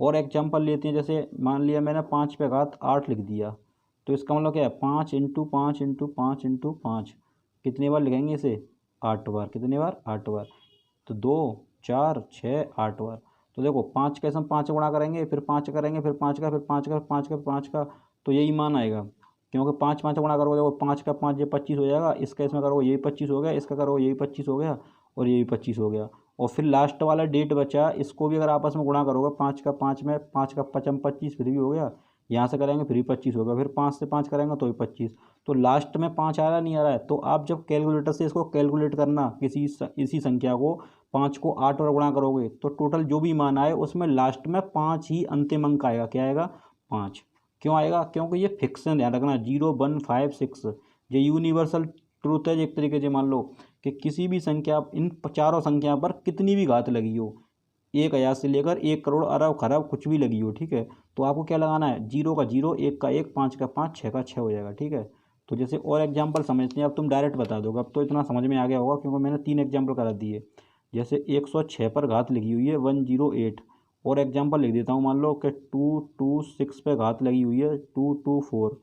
और एग्जाम्पल लेते हैं, जैसे मान लिया मैंने 5 पे घात 8 लिख दिया, तो इसका मतलब क्या है 5 इंटू 5 इंटू 5 इंटू 5, कितनी बार लिखेंगे इसे, 8 बार, कितनी बार, 8 बार, तो 2 4 6 8 बार। तो देखो 5 का हम 5 गुणा करेंगे, फिर 5 करेंगे, फिर 5 का, फिर 5 का, फिर 5 का, फिर 5 का, तो यही मान आएगा, क्योंकि 5 5 गुणा करोगे देखो 5 का 5 ये 25 हो जाएगा, इसका इसमें करोगे यही 25 हो गया, इसका करोगे यही 25 हो गया, और यही 25 हो गया। और फिर लास्ट वाला डेट बचा, इसको भी अगर आपस में गुणा करोगे 5 का 5 में, 5 का 5 25 फिर भी हो गया, यहाँ से करेंगे फिर भी 25 हो गया, फिर 5 से 5 करेंगे तो भी 25, तो लास्ट में 5 आ रहा नहीं आ रहा है। तो आप जब कैलकुलेटर से इसको कैलकुलेट करना इसी संख्या को 5 को 8 और गुणा करोगे तो टोटल जो भी मान आए उसमें लास्ट में 5 ही अंतिम अंक आएगा, क्या आएगा 5। क्यों आएगा, क्योंकि ये फिक्स है, ध्यान रखना 0 1 5 6 ये यूनिवर्सल ट्रूथ है। एक तरीके से मान लो कि किसी भी संख्या, इन चारों संख्या पर कितनी भी घात लगी हो, 1000 से लेकर 1 करोड़ अरब खरब कुछ भी लगी हो, ठीक है, तो आपको क्या लगाना है, 0 का 0, 1 का 1, 5 का 5, 6 का 6 हो जाएगा, ठीक है। तो जैसे और एग्जाम्पल समझते हैं, अब तुम डायरेक्ट बता दोगे, अब तो इतना समझ में आ गया होगा क्योंकि मैंने 3 एग्जाम्पल करा दिए। जैसे 106 पर घात लगी हुई है 108, और एग्जाम्पल लिख देता हूँ, मान लो कि 226 पे घात लगी हुई है 224,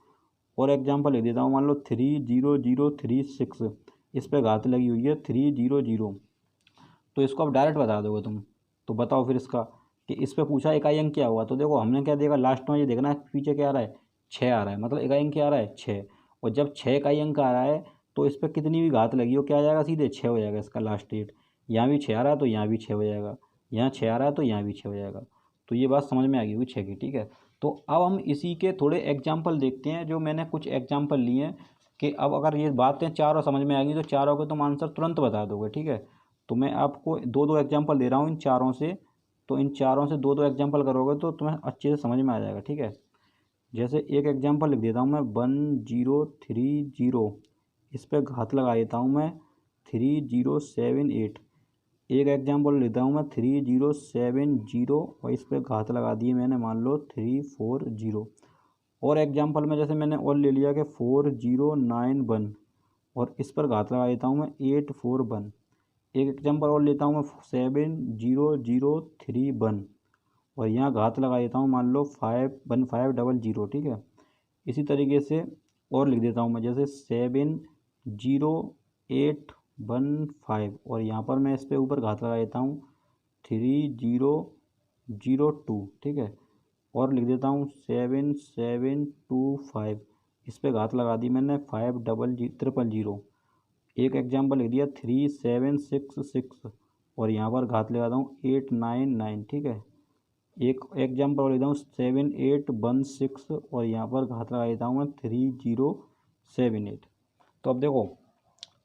और एग्जाम्पल लिख देता हूँ, मान लो 30036 इस पे घात लगी हुई है 300, तो इसको अब डायरेक्ट बता दोगे तुम। तो बताओ फिर इसका, कि इस पे पूछा इकाई अंक क्या हुआ, तो देखो हमने क्या देखा लास्ट में, ये देखना है पीछे क्या आ रहा है 6 आ रहा है, मतलब इकाई अंक क्या आ रहा है 6, और जब 6 इकाई अंक आ रहा है तो इस पर कितनी भी घात लगी हो क्या आ जाएगा, सीधे 6 हो जाएगा इसका लास्ट डेट। यहाँ भी 6 आ रहा है तो यहाँ भी 6 हो जाएगा, यहाँ 6 आ रहा है तो यहाँ भी 6 हो जाएगा। तो ये बात समझ में आ गई हुई 6 की, ठीक है। तो अब हम इसी के थोड़े एग्जाम्पल देखते हैं, जो मैंने कुछ एग्जाम्पल लिए हैं, कि अब अगर ये बातें चारों समझ में आ गई तो चारों के तुम आंसर तुरंत बता दोगे, ठीक है। तो मैं आपको दो दो एग्जांपल दे रहा हूँ इन चारों से, तो इन चारों से दो दो एग्जांपल करोगे तो तुम्हें अच्छे से समझ में आ जाएगा, ठीक है। जैसे एक एग्जांपल लिख देता हूँ मैं 1030, इस पर घात लगा देता हूँ मैं 3078। एक एग्जांपल लेता हूँ मैं 3070, और इस पर घात लगा दिए मैंने मान लो 340। और एग्जांपल में जैसे मैंने और ले लिया कि 4091, और इस पर घात लगा देता हूँ मैं 841। एक एग्जांपल और लेता हूँ मैं 70031, और यहाँ घात लगा देता हूँ मान लो 51500, ठीक है। इसी तरीके से और लिख देता हूँ मैं, जैसे 70815, और यहाँ पर मैं इस पर ऊपर घात लगा देता हूँ 3002, ठीक है। और लिख देता हूँ 7725, इस पर घात लगा दी मैंने 500000। एक एग्जांपल लिख दिया 3766, और यहाँ पर घात लगाता हूँ 899, ठीक है। एक एग्जांपल लेता हूँ 7816, और यहाँ पर घात लगा देता हूँ मैं 3078। तो अब देखो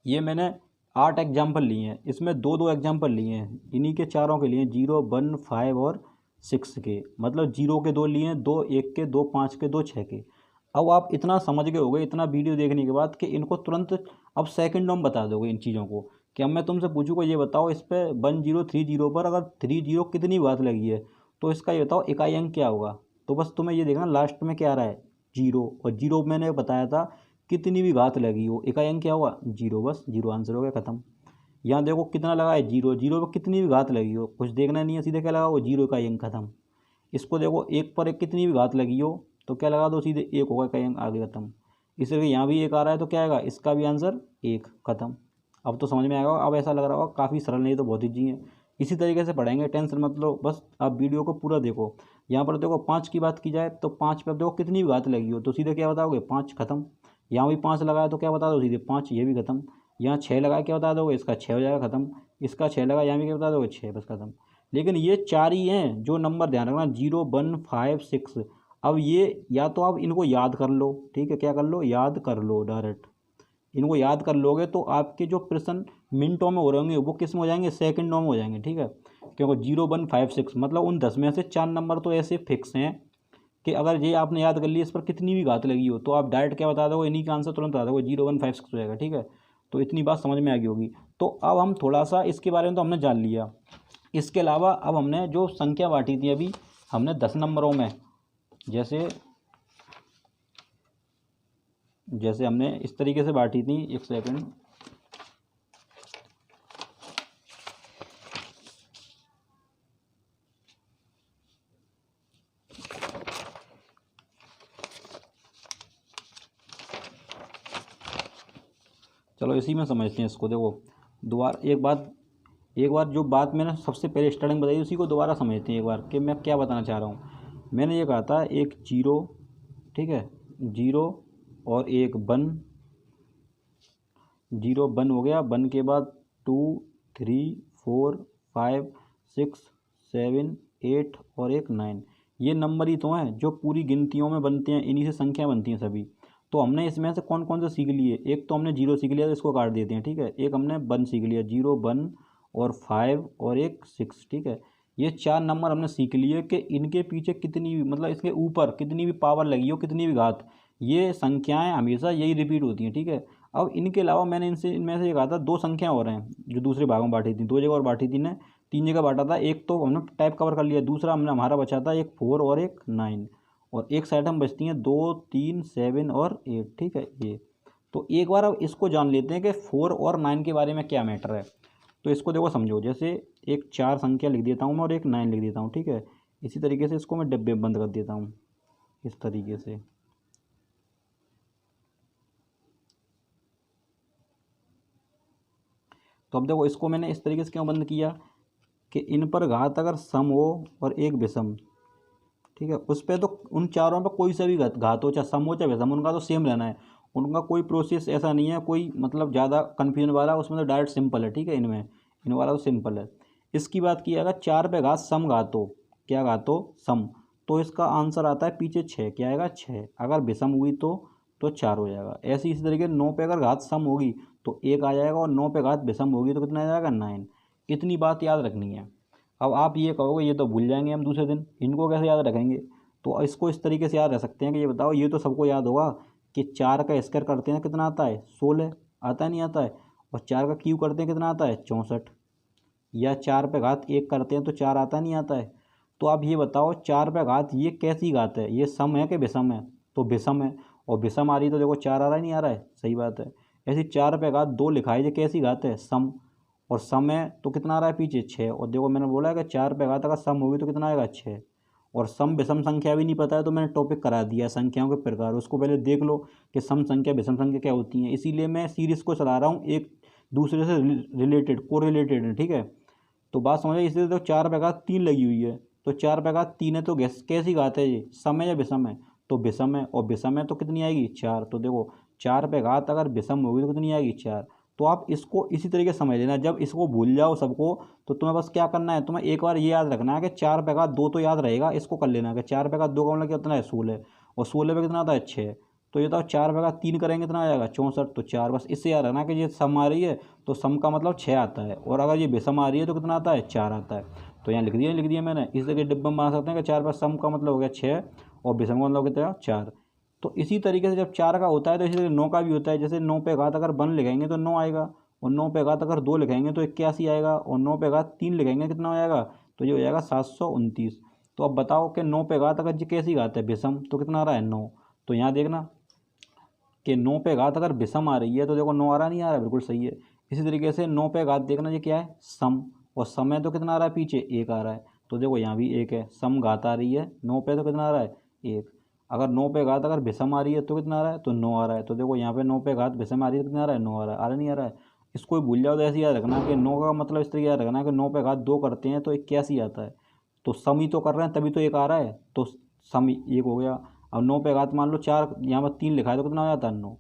ये मैंने 8 एग्जांपल लिए हैं, इसमें दो दो एग्जांपल लिए हैं, इन्हीं के चारों के लिए 0 1 5 और 6 के, मतलब 0 के 2 लिए हैं, 2 1 के, 2 5 के, 2 6 के। अब आप इतना समझ गए होगे इतना वीडियो देखने के बाद कि इनको तुरंत अब सेकंडों में बता दोगे इन चीज़ों को। कि अब मैं तुमसे पूछूंगा ये बताओ इस पर 1030 पर अगर 30 कितनी बात लगी है, तो इसका ये बताओ इकाई अंक क्या होगा। तो बस तुम्हें ये देखना लास्ट में क्या आ रहा है 0, और 0 मैंने बताया था कितनी भी घात लगी हो, इकाई अंक क्या हुआ 0, बस 0 आंसर हो गया ख़त्म। यहाँ देखो कितना लगा है 0, 0 पर कितनी भी घात लगी हो कुछ देखना नहीं है, सीधे क्या लगा वो 0 इकाई अंक ख़त्म। इसको देखो 1 पर एक कितनी भी घात लगी हो तो क्या लगा दो सीधे 1 होगा, इकाई अंक आगे ख़त्म। इस तरह यहाँ भी 1 आ रहा है तो क्या आएगा इसका भी आंसर 1 ख़त्म। अब तो समझ में आएगा, अब ऐसा लग रहा होगा काफ़ी सरल नहीं तो बहुत ईजी है। इसी तरीके से पढ़ेंगे, टेंशन मत लो, बस आप वीडियो को पूरा देखो। यहाँ पर देखो 5 की बात की जाए तो 5 पर देखो कितनी भी घात लगी हो तो सीधे क्या बताओगे 5 ख़त्म। यहाँ भी 5 लगाया तो क्या बता दो सीधे 5, ये भी ख़त्म। यहाँ 6 लगाया क्या बता दोगे इसका 6 हो जाएगा ख़त्म। इसका 6 लगा यहाँ भी क्या बता दोगे 6, बस ख़त्म। लेकिन ये 4 ही हैं जो नंबर ध्यान रखना 0 1 5 6। अब ये या तो आप इनको याद कर लो, ठीक है, क्या कर लो याद कर लो, डायरेक्ट इनको याद कर लोगे तो आपके जो प्रश्न मिनटों में हो रहे होंगे वो किस में हो जाएंगे सेकंडों में हो जाएंगे, ठीक है। क्योंकि 0 1 5 6 मतलब उन 10 में से 4 नंबर तो ऐसे फिक्स हैं कि अगर ये आपने याद कर लिया इस पर कितनी भी घात लगी हो तो आप डायरेक्ट क्या बता दोगे इन्हीं का आंसर तुरंत बता दोगे 0 1 5 6 हो जाएगा, ठीक है। तो इतनी बात समझ में आ गई होगी। तो अब हम थोड़ा सा इसके बारे में तो हमने जान लिया, इसके अलावा अब हमने जो संख्या बांटी थी अभी हमने 10 नंबरों में, जैसे हमने इस तरीके से बांटी थी, एक सेकंड, चलो इसी में समझते हैं इसको। देखो दोबारा एक बार जो बात मैंने सबसे पहले स्टार्टिंग बताई उसी को दोबारा समझते हैं एक बार कि मैं क्या बताना चाह रहा हूँ। मैंने ये कहा था एक जीरो, ठीक है, जीरो और एक वन, जीरो वन हो गया, वन के बाद 2 3 4 5 6 7 8 और एक 9। ये नंबर ही तो हैं जो पूरी गिनतियों में बनते हैं, इन्हीं से संख्या बनती हैं सभी। तो हमने इसमें से कौन कौन से सीख लिए, एक तो हमने जीरो सीख लिया तो इसको काट देते हैं, ठीक है। एक हमने वन सीख लिया, जीरो वन और 5 और एक 6, ठीक है। ये 4 नंबर हमने सीख लिए कि इनके पीछे कितनी भी, मतलब इसके ऊपर कितनी भी पावर लगी हो, कितनी भी घात, ये संख्याएं हमेशा यही रिपीट होती हैं, ठीक है। अब इनके अलावा मैंने इनमें से ये कहा था 2 संख्या और हैं जो दूसरे भागों में बांटी थी, 2 जगह और बांटी थी ने, 3 जगह बांटा था। एक तो हमने टाइप कवर कर लिया, दूसरा हमने हमारा बचा था एक 4 और एक 9, और एक साइड हम बचती हैं 2 3 7 और 8, ठीक है। ये तो एक बार अब इसको जान लेते हैं कि 4 और 9 के बारे में क्या मैटर है। तो इसको देखो समझो, जैसे एक 4 संख्या लिख देता हूँ मैं और एक 9 लिख देता हूँ, ठीक है। इसी तरीके से इसको मैं डब्बे में बंद कर देता हूँ इस तरीके से। तो अब देखो इसको मैंने इस तरीके से क्यों बंद किया कि इन पर घात अगर सम हो और एक विषम, ठीक है, उस पर तो उन चारों पर कोई सा भी घात हो, चाहे सम हो चाहे विषम, उनका तो सेम रहना है। उनका कोई प्रोसेस ऐसा नहीं है कोई मतलब ज़्यादा कन्फ्यूजन वाला, उसमें तो डायरेक्ट सिंपल है, ठीक है। इनमें इन वाला तो सिंपल है। इसकी बात की अगर 4 पे घात सम घात हो, क्या घात हो, सम, तो इसका आंसर आता है पीछे 6, क्या आएगा 6। अगर विषम हुई तो 4 हो जाएगा। ऐसे इसी तरीके 9 पे अगर घात सम होगी तो 1 आ जाएगा, और 9 पे घात विषम होगी तो कितना आ जाएगा 9। इतनी बात याद रखनी है। अब आप ये कहोगे ये तो भूल जाएंगे हम दूसरे दिन, इनको कैसे याद रखेंगे। तो इसको इस तरीके से याद रख सकते हैं कि ये बताओ, ये तो सबको याद होगा कि 4 का स्क्वायर करते हैं कितना आता है 16, आता है नहीं आता है। और 4 का क्यूब करते हैं कितना आता है 64, या 4 पे घात 1 करते हैं तो 4 आता नहीं आता है। तो आप ये बताओ 4 पे घात ये कैसी घात है, ये सम है कि विषम है, तो विषम है। और विषम आ रही तो देखो 4 आ रहा है नहीं आ रहा है, सही बात है। ऐसी 4 पे घात 2 लिखा है, ये कैसी घात है, सम, और सम है तो कितना आ रहा है पीछे 6। और देखो मैंने बोला है कि 4 पे घात अगर सम होगी तो कितना आएगा 6। और सम विषम संख्या भी नहीं पता है तो मैंने टॉपिक करा दिया संख्याओं के प्रकार, उसको पहले देख लो कि सम संख्या विषम संख्या क्या होती हैं। इसीलिए मैं सीरीज़ को चला रहा हूँ, एक दूसरे से रिलेटेड को रिलेटेड है, ठीक है। तो बात समझ, इसलिए तो 4 पे घात 3 लगी हुई है, तो 4 पे घात 3 है तो कैसी घात है, ये सम है या विषम है, तो विषम है। और विषम है तो कितनी आएगी 4। तो देखो 4 पे घात अगर विषम होगी तो कितनी आएगी 4। तो आप इसको इसी तरीके से समझ लेना। जब इसको भूल जाओ सबको तो तुम्हें बस क्या करना है, तुम्हें एक बार ये याद रखना है कि 4 पे घात 2 तो याद रहेगा, इसको कर लेना कि 4 पे घात 2 का मतलब कितना है 16, और 16 पे कितना आता है 6। तो ये तो 4 पे घात 3 करेंगे कितना आ जाएगा 64, तो 4। बस इससे याद रखना कि ये सम आ रही है तो सम का मतलब 6 आता है, और अगर ये विषम आ रही है तो कितना आता है 4 आता है। तो यहाँ लिख दिया मैंने। इस जगह डिब्बा में बना सकते हैं कि 4 पर सम का मतलब हो गया 6 और विषम का मतलब कितना 4। तो इसी तरीके से जब 4 का होता है तो इसी तरीके 9 का भी होता है। जैसे 9 पे घात अगर 1 लिखेंगे तो 9 आएगा, और 9 पे घात अगर 2 लिखेंगे तो 81 आएगा, और 9 पे घात 3 लिखेंगे कितना हो जाएगा, तो ये हो जाएगा 729। तो अब बताओ कि 9 पे घात अगर ये कैसी घात है विषम, तो कितना आ रहा है 9। तो यहाँ देखना कि 9 पे घात अगर विषम आ रही है तो देखो 9 आ रहा नहीं आ रहा, बिल्कुल सही है। इसी तरीके से 9 पे घात देखना ये क्या है सम, और सम है तो कितना आ रहा है पीछे 1 आ रहा है। तो देखो यहाँ भी 1 है, सम घात आ रही है 9 पे तो कितना आ रहा है 1। अगर 9 पे घात अगर विषम आ रही है तो कितना आ रहा है, तो 9 आ रहा है। तो देखो यहाँ पे 9 पे घात विषम आ रही है तो कितना आ रहा है 9 आ रहा नहीं आ रहा है। इसको भूल जाओ तो ऐसे याद रखना कि 9 का मतलब इस तरीके याद रखना कि 9 पे घात 2 करते हैं तो 81 आता है। तो सम ही तो कर रहे हैं तभी तो 1 आ रहा है, तो सम 1 हो गया। अब 9 पे घात मान लो 4, यहाँ पर 3 लिखा है तो कितना हो जाता है 9।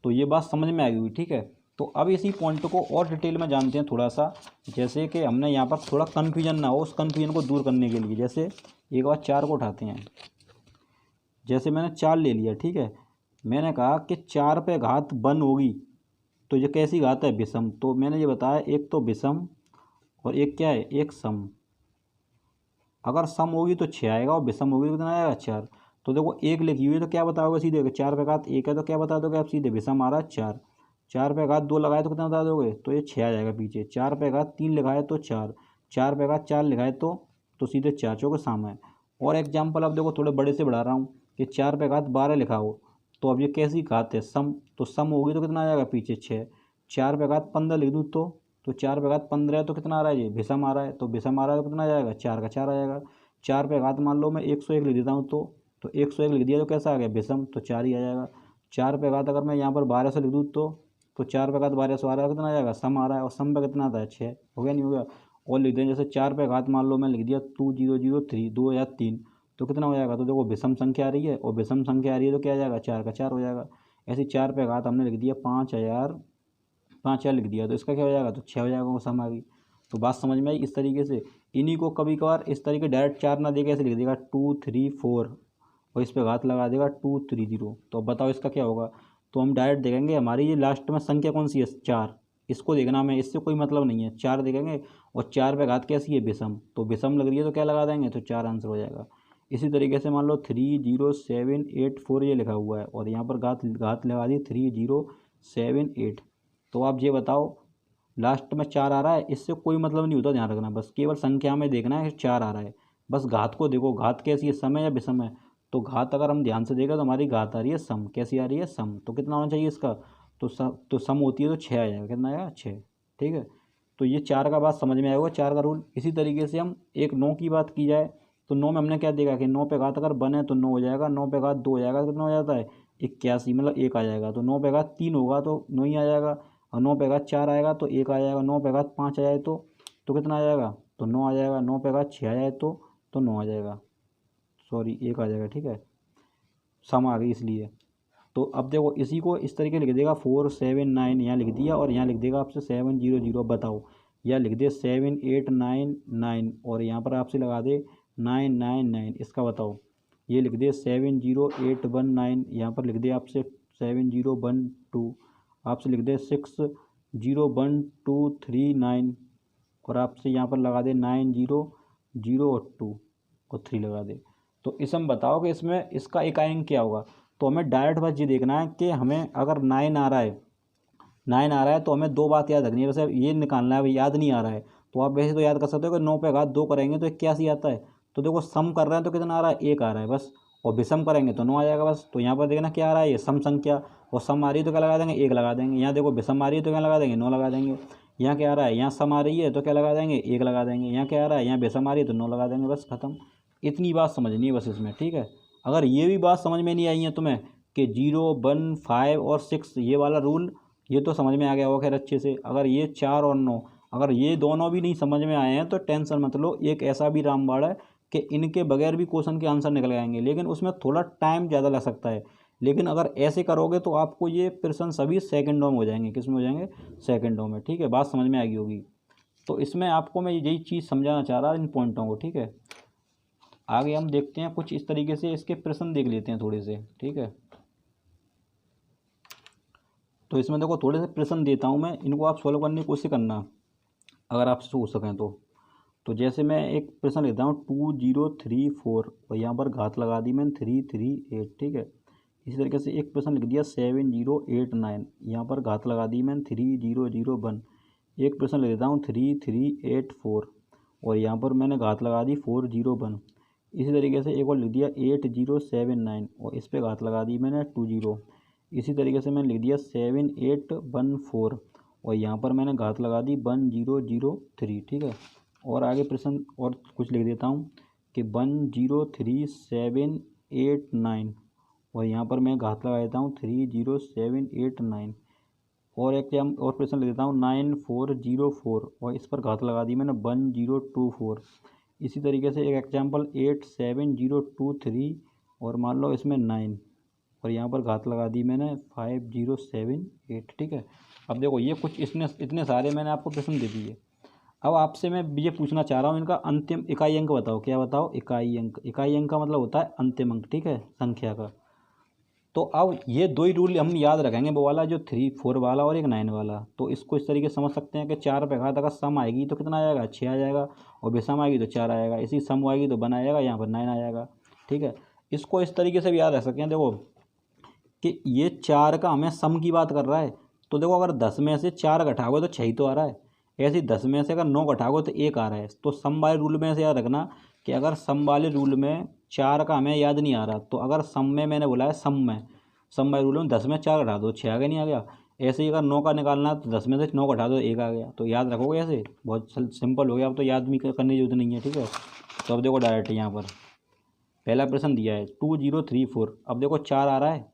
तो ये बात समझ में आ गई हुई, ठीक है। तो अब इसी पॉइंट को और डिटेल में जानते हैं थोड़ा सा, जैसे कि हमने यहाँ पर थोड़ा कन्फ्यूजन ना हो, उस कन्फ्यूजन को दूर करने के लिए। जैसे एक बार 4 को उठाते हैं, जैसे मैंने 4 ले लिया, ठीक है। मैंने कहा कि 4 पे घात 1 होगी तो ये कैसी घात है विषम। तो मैंने ये बताया एक तो विषम और एक क्या है एक सम। अगर सम होगी तो 6 आएगा और विषम होगी तो कितना आएगा 4। तो देखो 1 लिखी हुई है तो क्या बताओगे सीधे, 4 पे घात 1 है तो क्या बता दोगे आप सीधे, विषम आ रहा है 4। 4 पे घात 2 लगाए तो कितना बता दोगे, तो ये 6 आ जाएगा पीछे। 4 पे घात 3 लिखाए तो 4, 4 पे घात 4 लिखाए तो सीधे 4 चौके सामने। और एग्जाम्पल अब देखो थोड़े बड़े से बढ़ा रहा हूँ कि 4 पे घात 12 लिखा हो तो अब ये कैसी घात है सम, तो सम होगी तो कितना आ जाएगा पीछे 6। 4 पे घात 15 लिख दूँ तो 4 पे घात 15 है तो कितना आ रहा है ये विषम आ रहा है, तो विषम आ रहा है तो कितना आ जाएगा 4 का 4 आ जाएगा। 4 पे घात मान लो मैं 101 लिख देता हूँ तो 101 लिख दिया तो कैसा आ गया विषम, तो 4 ही आ जाएगा। 4 पे घात अगर मैं यहाँ पर 12 से लिख दूँ तो तो 4 पे घात 1200 आ रहा है, कितना आ जाएगा सम आ रहा है, और सम पे कितना आता है 6, हो गया नहीं हो गया। और लिख दें जैसे 4 पे घात मान लो मैं लिख दिया 2003 2003, तो कितना हो जाएगा, तो देखो विषम संख्या आ रही है और विषम संख्या आ रही है तो क्या आ जाएगा 4 का 4 हो जाएगा। ऐसे 4 पे घात हमने लिख दिया 5000 लिख दिया, तो इसका क्या हो जाएगा, तो 6 हो जाएगा, वो सम आ गई। तो बात समझ में आई। इस तरीके से इन्हीं को कभी कभार इस तरीके डायरेक्ट 4 ना देके ऐसे लिख देगा 234 और इस पे घात लगा देगा 230। तो अब बताओ इसका क्या होगा। तो हम डायरेक्ट देखेंगे हमारी ये लास्ट में संख्या कौन सी है 4, इसको देखना हमें, इससे कोई मतलब नहीं है, 4 देखेंगे और 4 पे घात कैसी है विषम, तो विषम लग रही है तो क्या लगा देंगे, तो 4 आंसर हो जाएगा। इसी तरीके से मान लो 30784 ये लिखा हुआ है और यहाँ पर घात लगा दी 3078। तो आप ये बताओ लास्ट में 4 आ रहा है, इससे कोई मतलब नहीं होता, ध्यान रखना, बस केवल संख्या में देखना है 4 आ रहा है, बस घात को देखो घात कैसी है सम है या विषम है। तो घात अगर हम ध्यान से देखें तो हमारी घात आ रही है सम, कैसी आ रही है सम, तो कितना होना चाहिए इसका, तो सम होती है तो 6 आ जाएगा, कितना आएगा 6, ठीक है। तो ये 4 का बात समझ में आएगा, 4 का रूल। इसी तरीके से हम एक 9 की बात की जाए तो 9 में हमने क्या देखा कि 9 पे घात अगर 1 है तो 9 हो जाएगा, 9 पे घात 2 हो जाएगा तो कितना हो जाता है 81, मतलब 1 आ जाएगा। तो 9 पे घात 3 होगा तो 9 ही आ जाएगा, और 9 पे घात 4 आएगा तो 1 आ जाएगा, 9 पे घात 5 आ जाए तो कितना आ जाएगा, तो 9 आ जाएगा, 9 पे घात 6 आ जाए तो 9 आ जाएगा, सॉरी 1 आ जाएगा, ठीक है, सम आ गई इसलिए। तो अब देखो इसी को इस तरीके लिख देगा 479 यहाँ लिख दिया और यहाँ लिख देगा आपसे 700, बताओ, या लिख दे 7899 और यहाँ पर आपसे लगा दे 999, इसका बताओ, ये लिख दे 70819, यहाँ पर लिख दे आपसे 7012, आपसे लिख दे 601239 और आपसे यहाँ पर लगा दे 9002 और 3 लगा दे। तो इसमें बताओ कि इसमें इसका इकाई अंक क्या होगा। तो हमें डायरेक्ट बस ये देखना है कि हमें अगर 9 आ रहा है, 9 आ रहा है तो हमें 2 बात याद रखनी है, वैसे ये निकालना है, याद नहीं आ रहा है तो आप वैसे तो याद कर सकते हो कि 9 पे घात 2 करेंगे तो 81 आता है। तो देखो सम कर रहे हैं तो कितना आ रहा है 1 आ रहा है बस, और विषम करेंगे तो 9 आ जाएगा बस। तो यहाँ पर देखना क्या आ रहा है, ये सम संख्या, और सम आ रही है तो क्या लगा देंगे 1 लगा देंगे। यहाँ देखो विषम आ रही है तो क्या लगा देंगे 9 लगा देंगे। यहाँ क्या आ रहा है, यहाँ सम आ रही है तो क्या लगा देंगे 1 लगा देंगे। यहाँ क्या आ रहा है, यहाँ विषम आ रही है तो 9 लगा देंगे, बस खत्म। इतनी बात समझनी है बस इसमें, ठीक है। अगर ये भी बात समझ में नहीं आई है तुम्हें कि 0 1 5 और 6 ये वाला रूल, ये तो समझ में आ गया होगा खैर अच्छे से। अगर ये 4 और 9 अगर ये दोनों भी नहीं समझ में आए हैं तो टेंशन मत लो, एक ऐसा भी रामबाड़ है कि इनके बगैर भी क्वेश्चन के आंसर निकल आएंगे, लेकिन उसमें थोड़ा टाइम ज़्यादा लग सकता है। लेकिन अगर ऐसे करोगे तो आपको ये प्रश्न सभी सेकंडों में हो जाएंगे, किस में हो जाएंगे, सेकंडों में, ठीक है। बात समझ में आ गई होगी। तो इसमें आपको मैं यही चीज़ समझाना चाह रहा इन पॉइंटों को, ठीक है। आगे हम देखते हैं कुछ इस तरीके से इसके प्रश्न देख लेते हैं थोड़े से, ठीक है। तो इसमें देखो थोड़े से प्रश्न देता हूँ मैं, इनको आप सॉल्व करने की कोशिश करना अगर आप सोच सकें तो जैसे मैं एक प्रश्न लेता हूँ 2034 और यहाँ पर घात लगा दी मैंने 338, ठीक है। इसी तरीके से एक प्रश्न लिख दिया 7089, यहाँ पर घात लगा दी मैंने 3001। एक प्रश्न लिख देता हूँ 3384 और यहाँ पर मैंने घात लगा दी 401। इसी तरीके से एक और लिख दिया 8079 और इस पर घात लगा दी मैंने 20। इसी तरीके से मैंने लिख दिया 7814 और यहाँ पर मैंने घात लगा दी 1003, ठीक है। और आगे प्रश्न और कुछ लिख देता हूँ कि 103789 और यहाँ पर मैं घात लगा देता हूँ 30789 और एक और प्रश्न लिख देता हूँ 9404 और इस पर घात लगा दी मैंने 1024। इसी तरीके से एक एग्जाम्पल 87023 और मान लो इसमें 9 और यहाँ पर घात लगा दी मैंने 5078, ठीक है। अब देखो ये कुछ इतने सारे मैंने आपको प्रश्न दे दिए। अब आपसे मैं ये पूछना चाह रहा हूँ इनका अंतिम इकाई अंक बताओ, क्या बताओ, इकाई अंक। इकाई अंक का मतलब होता है अंतिम अंक, ठीक है, संख्या का। तो अब ये 2 ही रूल हम याद रखेंगे, वो वाला जो 3 4 वाला और एक 9 वाला। तो इसको इस तरीके से समझ सकते हैं कि 4 पे घात अगर सम आएगी तो कितना आ जाएगा 6 आ जाएगा, और विषम आएगी तो 4 आएगा, इसी सम आएगी तो 1 आ जाएगा, यहाँ पर 9 आ जाएगा, ठीक है। इसको इस तरीके से भी याद रख सकते हैं, देखो कि ये 4 का हमें सम की बात कर रहा है। तो देखो अगर 10 में से 4 घटाओगे तो 6 ही तो आ रहा है, ऐसे ही 10 में से अगर 9 घटाओगे तो 1 आ रहा है। तो सम वाले रूल में से याद रखना कि अगर सम वाले रूल में 4 का हमें याद नहीं आ रहा, तो अगर सम में मैंने बोला है सम वाले रूल में 10 में 4 घटा दो 6 आ गया, नहीं आ गया। ऐसे ही अगर 9 का निकालना है तो 10 में से 9 घटा दो 1 आ गया। तो याद रखोगे ऐसे, बहुत सिंपल हो गया, अब तो याद भी करने की जरूरत नहीं है, ठीक है। तो अब देखो डायरेक्ट यहाँ पर पहला प्रश्न दिया है 2034, अब देखो 4 आ रहा है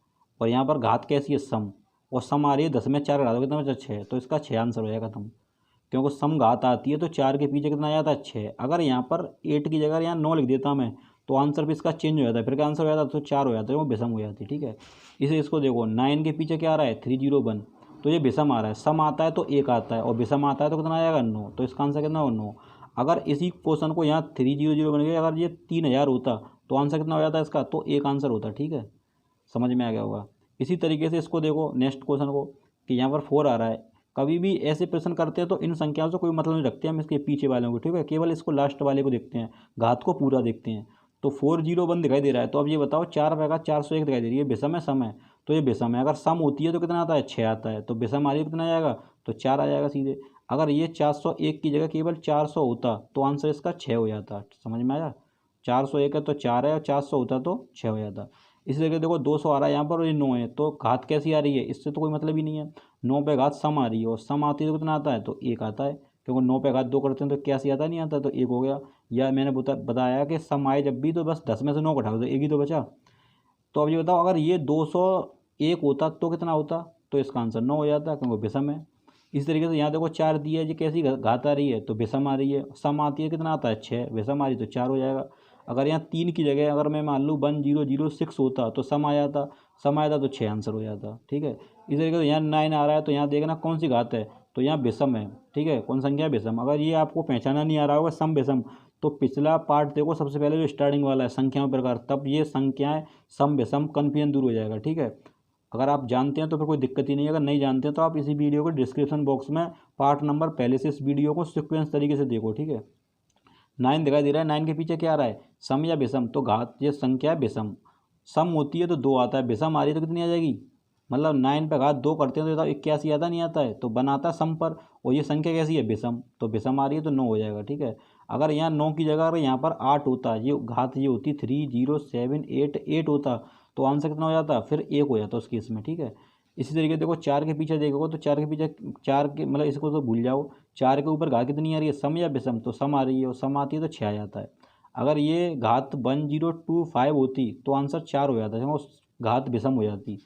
और यहाँ पर घात कैसी है सम, और सम आ रही है 10 में 4 घटा दो कितना बचा 6, तो इसका 6 आंसर हो जाएगा खत्म। क्योंकि सम घात आती है तो 4 के पीछे कितना आ जाता है 6। अगर यहाँ पर 8 की जगह यहाँ 9 लिख देता मैं तो आंसर भी इसका चेंज हो जाता है, फिर क्या आंसर हो जाता है, तो 4 हो जाता है, वो विषम हो जाती है। ठीक है, इसे इसको देखो 9 के पीछे क्या आ रहा है 301, तो ये विषम आ रहा है। सम आता है तो 1 आता है और विषम आता है तो कितना आएगा 9, तो इसका आंसर कितना हो 9। अगर इसी क्वेश्चन को यहाँ 300 बन गया, अगर ये 3000 होता तो आंसर कितना हो जाता है इसका, तो 1 आंसर होता। ठीक है, समझ में आ गया होगा। इसी तरीके से इसको देखो नेक्स्ट क्वेश्चन को कि यहाँ पर 4 आ रहा है। कभी भी ऐसे प्रश्न करते हैं तो इन संख्याओं से कोई मतलब नहीं रखते हम इसके पीछे वालों को, ठीक है, केवल इसको लास्ट वाले को देखते हैं, घात को पूरा देखते हैं। तो 401 दिखाई दे रहा है, तो अब ये बताओ 4 पे 401 दिखाई दे रही है, विषम है सम है, तो ये विषम है। अगर सम होती है तो कितना आता है 6 आता है, तो विषम आ रही है कितना आएगा, तो 4 आ जाएगा सीधे। अगर ये 401 की जगह केवल 400 होता तो आंसर इसका 6 हो जाता। समझ में आया, 401 है तो 4 है और 400 होता तो 6 हो जाता। इसी तरीके देखो 200 आ रहा है यहाँ पर और ये 9 है, तो घात कैसी आ रही है, इससे तो कोई मतलब ही नहीं है। 9 पे घात सम आ रही है और सम आती है तो कितना आता है, तो 1 आता है, क्योंकि 9 पे घात 2 करते हैं तो कैसी आता नहीं आता, तो 1 हो गया। या मैंने बताया कि सम आए जब भी तो बस 10 में से 9 घटा दो तो 1 ही तो बचा। तो अब ये बताओ अगर ये 201 होता तो कितना होता, तो इसका आंसर 9 हो जाता क्योंकि विषम है। इस तरीके से यहाँ देखो 4 दिया है, ये कैसी घात आ रही है, तो विषम आ रही है। सम आती है कितना आता है 6, विषम आ रही है तो 4 हो जाएगा। अगर यहाँ 3 की जगह अगर मैं मान लूँ 1006 होता तो सम आ जाता, सम आया था तो 6 आंसर हो जाता। ठीक है, इस तरीके से यहाँ 9 आ रहा है तो यहाँ देखना कौन सी घात है, तो यहाँ विषम है। ठीक है, कौन संख्या है विषम। अगर ये आपको पहचाना नहीं आ रहा होगा सम विषम, तो पिछला पार्ट देखो सबसे पहले जो स्टार्टिंग वाला है संख्याओं प्रकार, तब ये संख्याएं सम विषम कन्फ्यूजन दूर हो जाएगा। ठीक है, अगर आप जानते हैं तो फिर कोई दिक्कत ही नहीं है, अगर नहीं जानते हैं तो आप इसी वीडियो को डिस्क्रिप्शन बॉक्स में पार्ट नंबर पहले से इस वीडियो को सिक्वेंस तरीके से देखो। ठीक है, 9 दिखाई दे रहा है, 9 के पीछे क्या आ रहा है, सम या विषम, तो घात ये संख्या है विषम। सम होती है तो 2 आता है, विषम आ रही है तो कितनी आ जाएगी, मतलब 9 पे घात 2 करते हैं तो 81 आता नहीं आता है, तो बनाता सम पर, और ये संख्या कैसी है विषम, तो विषम आ रही है तो 9 हो जाएगा। ठीक है, अगर यहाँ 9 की जगह अगर यहाँ पर 8 होता, ये घात ये होती 30788 होता, तो आंसर कितना हो जाता, फिर 1 हो जाता उस केस में। ठीक है, इसी तरीके देखो 4 के पीछे देखोगे तो 4 के पीछे 4 के मतलब इसको तो भूल जाओ, 4 के ऊपर घात कितनी आ रही है, सम या विषम, तो सम आ रही है और सम आती है तो 6 आ जाता है। अगर ये घात 1025 होती तो आंसर 4 हो जाता है, क्योंकि घात विषम हो जाती।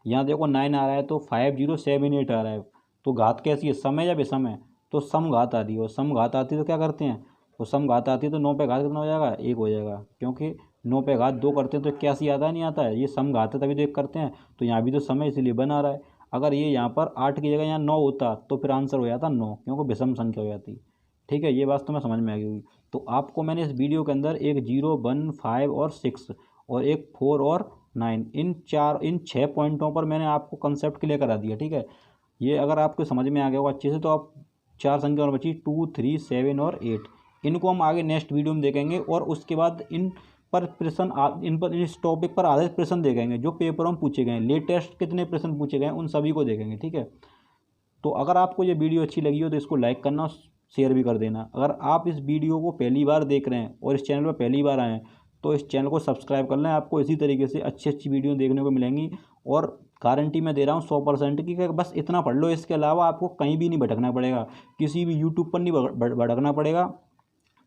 यहाँ देखो 9 आ रहा है तो 5078 आ रहा है, तो घात कैसी है, सम है या विषम है, तो सम घात आ रही है, और सम घात आती है तो क्या करते हैं, तो सम घात आती है तो 9 पे घात कितना हो जाएगा, 1 हो जाएगा, क्योंकि 9 पे घात 2 करते हैं तो 81 आता नहीं आता है, ये सम घात है तभी तो 1 करते हैं, तो यहाँ भी तो सम है इसीलिए बन आ रहा है। अगर ये यहाँ पर 8 की जगह यहाँ 9 होता तो फिर आंसर हो जाता 9, क्योंकि विषम संख्या हो जाती। ठीक है, ये बात तो मैं समझ में आ गई होगी। तो आपको मैंने इस वीडियो के अंदर एक 0, 1, 5 और 6 और एक 4 और 9 इन 6 पॉइंटों पर मैंने आपको कंसेप्ट क्लियर करा दिया। ठीक है, ये अगर आपको समझ में आ गया होगा अच्छे से, तो आप 4 संख्या और बची 2, 3, 7 और 8, इनको हम आगे नेक्स्ट वीडियो में देखेंगे, और उसके बाद इन पर प्रश्न इन पर इस टॉपिक पर आधारित प्रश्न देखेंगे जो पेपरों में पूछे गए, लेटेस्ट कितने प्रश्न पूछे गए उन सभी को देखेंगे। ठीक है, तो अगर आपको ये वीडियो अच्छी लगी हो तो इसको लाइक करना, शेयर भी कर देना। अगर आप इस वीडियो को पहली बार देख रहे हैं और इस चैनल पर पहली बार आए हैं तो इस चैनल को सब्सक्राइब कर लें, आपको इसी तरीके से अच्छी अच्छी वीडियो देखने को मिलेंगी, और गारंटी मैं दे रहा हूँ 100% की, कि बस इतना पढ़ लो, इसके अलावा आपको कहीं भी नहीं भटकना पड़ेगा, किसी भी यूट्यूब पर नहीं भटकना पड़ेगा।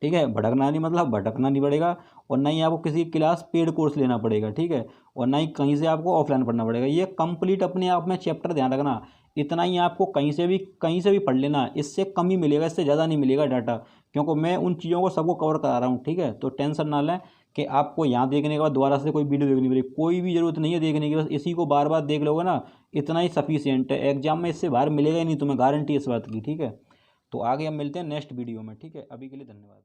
ठीक है, भटकना नहीं मतलब भटकना नहीं पड़ेगा, और ना ही आपको किसी क्लास पेड कोर्स लेना पड़ेगा। ठीक है, और ना ही कहीं से आपको ऑफलाइन पढ़ना पड़ेगा, ये कंप्लीट अपने आप में चैप्टर ध्यान रखना, इतना ही आपको कहीं से भी पढ़ लेना, इससे कम ही मिलेगा, इससे ज़्यादा नहीं मिलेगा डाटा, क्योंकि मैं उन चीज़ों को सबको कवर करा रहा हूँ। ठीक है, तो टेंशन ना लें कि आपको यहाँ देखने के बाद दोबारा से कोई वीडियो देखनी पड़ेगी, कोई भी ज़रूरत नहीं है देखने की, बस इसी को बार बार देख लोगे ना, इतना ही सफिशियंट है, एग्जाम में इससे बाहर मिलेगा ही नहीं तुम्हें, गारंटी इस बात की। ठीक है, तो आगे हम मिलते हैं नेक्स्ट वीडियो में। ठीक है, अभी के लिए धन्यवाद।